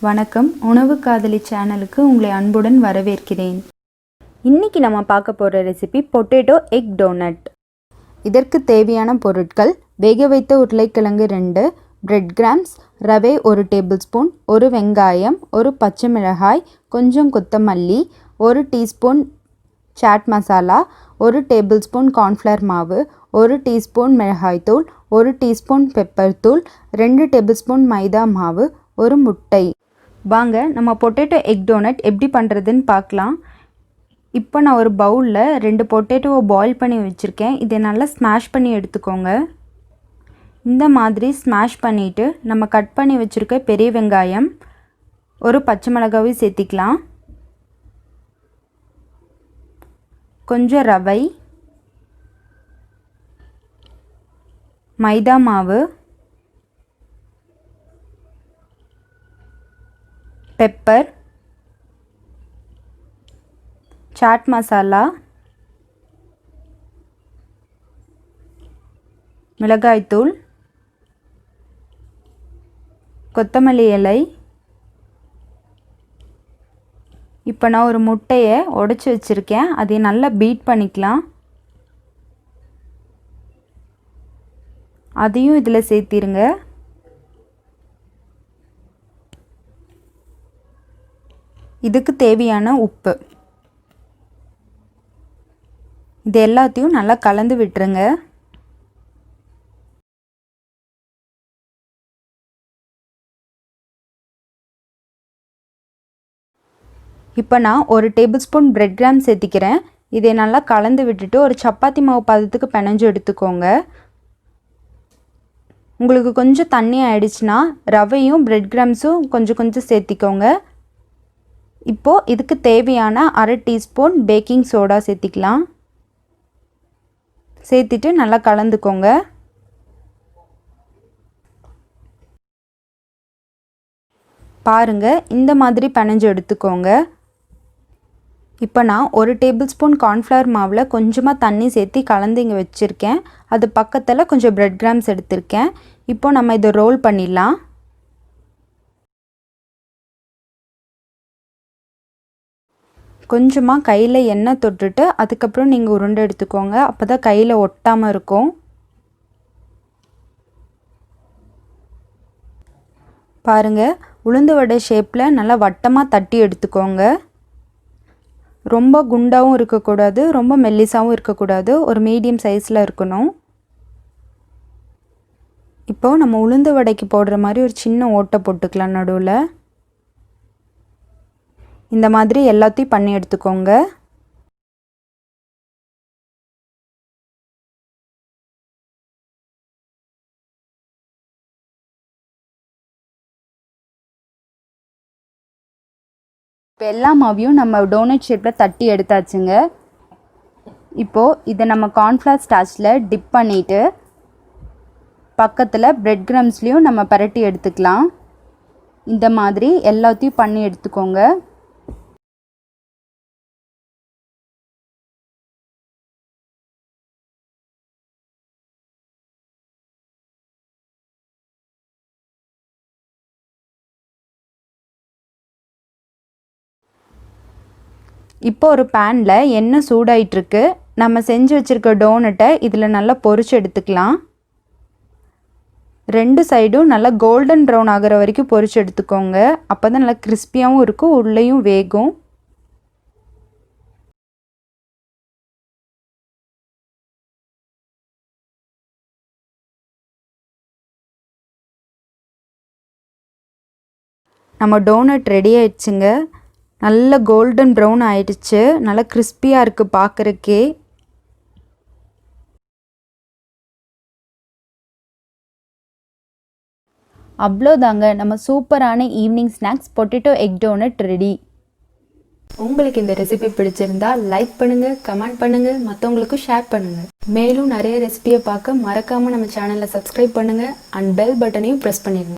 வணக்கம், உணவு காதலி சேனலுக்கு உங்களை அன்புடன் வரவேற்கிறேன். இன்னைக்கு நம்ம பார்க்க போகிற ரெசிபி பொட்டேட்டோ எக் டோனட். இதற்கு தேவையான பொருட்கள்: வேக வைத்த உருளைக்கிழங்கு 2, பிரெட் கிராம்ஸ், ரவை 1 டேபிள் ஸ்பூன், 1 வெங்காயம், 1 பச்சை மிளகாய், கொஞ்சம் கொத்தமல்லி, 1 teaspoon chaat masala, 1 tablespoon cornflour மாவு, 1 டீஸ்பூன் மிளகாய்த்தூள், 1 டீஸ்பூன் பெப்பர் தூள், 2 டேபிள் ஸ்பூன் மைதா மாவு, 1 முட்டை. வாங்க நம்ம பொட்டேட்டோ எக் டோனட் எப்படி பண்ணுறதுன்னு பார்க்கலாம். இப்போ நான் ஒரு பவுலில் 2 பொட்டேட்டோவை பாயில் பண்ணி வச்சுருக்கேன். இதை நல்லா ஸ்மாஷ் பண்ணி எடுத்துக்கோங்க. இந்த மாதிரி ஸ்மாஷ் பண்ணிவிட்டு நம்ம கட் பண்ணி வச்சுருக்க பெரிய வெங்காயம், 1 பச்சை மிளகாவை சேர்த்திக்கலாம். கொஞ்சம் ரவை, மைதா மாவு, பெப்பர், சாட் மசாலா, மிளகாய்த்தூள், கொத்தமல்லி இலை. இப்போ நான் ஒரு முட்டையை உடைச்சி வச்சுருக்கேன். அதை நல்லா பீட் பண்ணிக்கலாம். அதையும் இதில் சேர்த்திருங்க. இதுக்கு தேவையான உப்பு. இது எல்லாத்தையும் நல்லா கலந்து விட்டுருங்க. இப்போ நான் 1 டேபிள் ஸ்பூன் பிரெட் கிராம் சேர்த்திக்கிறேன். இதை நல்லா கலந்து விட்டுட்டு ஒரு சப்பாத்தி மாவு பதத்துக்கு பிணைஞ்சு எடுத்துக்கோங்க. உங்களுக்கு கொஞ்சம் தண்ணி ஆயிடுச்சுன்னா ரவையும் பிரெட் கிராம்ஸும் கொஞ்சம் சேர்த்திக்கோங்க. இப்போது இதுக்கு தேவையான 1/2 டீஸ்பூன் பேக்கிங் சோடா சேர்த்திக்கலாம். சேர்த்துட்டு நல்லா கலந்துக்கோங்க. பாருங்கள், இந்த மாதிரி பிணைஞ்சு எடுத்துக்கோங்க. இப்போ நான் 1 டேபிள் ஸ்பூன் கார்ன்ஃப்ளவர் மாவில் கொஞ்சமாக தண்ணி சேர்த்து கலந்து இங்கே வச்சுருக்கேன். அது பக்கத்தில் கொஞ்சம் பிரெட் கிராம்ஸ் எடுத்திருக்கேன். இப்போ நம்ம இதை ரோல் பண்ணிடலாம். கொஞ்சமாக கையில் எண்ணெய் தொட்டுட்டு அதுக்கப்புறம் நீங்கள் உருண்டை எடுத்துக்கோங்க. அப்போ தான் கையில் ஒட்டாமல் இருக்கும். பாருங்கள், உளுந்து வடை ஷேப்பில் நல்லா வட்டமாக தட்டி எடுத்துக்கோங்க. ரொம்ப குண்டாகவும் இருக்கக்கூடாது, ரொம்ப மெல்லிசாகவும் இருக்கக்கூடாது, ஒரு மீடியம் சைஸில் இருக்கணும். இப்போது நம்ம உளுந்து வடைக்கு போடுற மாதிரி ஒரு சின்ன ஓட்டை போட்டுக்கலாம் நடுவில். இந்த மாதிரி எல்லாத்தையும் பண்ணி எடுத்துக்கோங்க. இப்போ எல்லா மாவையும் நம்ம டோனட் ஷேப்பில் தட்டி எடுத்தாச்சுங்க. இப்போது இதை நம்ம கார்ன்ஃப்ளவர் ஸ்டார்ச்சில் டிப் பண்ணிவிட்டு பக்கத்தில் பிரெட் கிரம்ஸ்லேயும் நம்ம பரட்டி எடுத்துக்கலாம். இந்த மாதிரி எல்லாத்தையும் பண்ணி எடுத்துக்கோங்க. இப்போ ஒரு பேனில் எண்ணெய் சூடாயிட்டிருக்கு. நம்ம செஞ்சு வச்சுருக்க டோனட்டை இதில் நல்லா பொரிச்சு எடுத்துக்கலாம். 2 சைடும் நல்லா கோல்டன் ப்ரௌன் ஆகிற வரைக்கும் பொரிச்சு எடுத்துக்கோங்க. அப்போ தான் நல்லா கிறிஸ்பியாகவும் இருக்கும், உள்ளேயும் வேகும். நம்ம டோனட் ரெடி ஆயிடுச்சுங்க. நல்ல கோல்டன் ப்ரௌன் ஆயிடுச்சு. நல்லா கிறிஸ்பியாக இருக்குது பார்க்குறக்கே. அவ்வளோதாங்க, நம்ம சூப்பரான evening snacks potato egg donut ready. உங்களுக்கு இந்த ரெசிபி பிடிச்சிருந்தா லைக் பண்ணுங்கள், கமெண்ட் பண்ணுங்கள், மற்றவங்களுக்கும் ஷேர் பண்ணுங்கள். மேலும் நிறைய ரெசிபியை பார்க்க மறக்காமல் நம்ம சேனலை சப்ஸ்கிரைப் பண்ணுங்கள் அண்ட் பெல் பட்டனையும் ப்ரெஸ் பண்ணிடுங்க.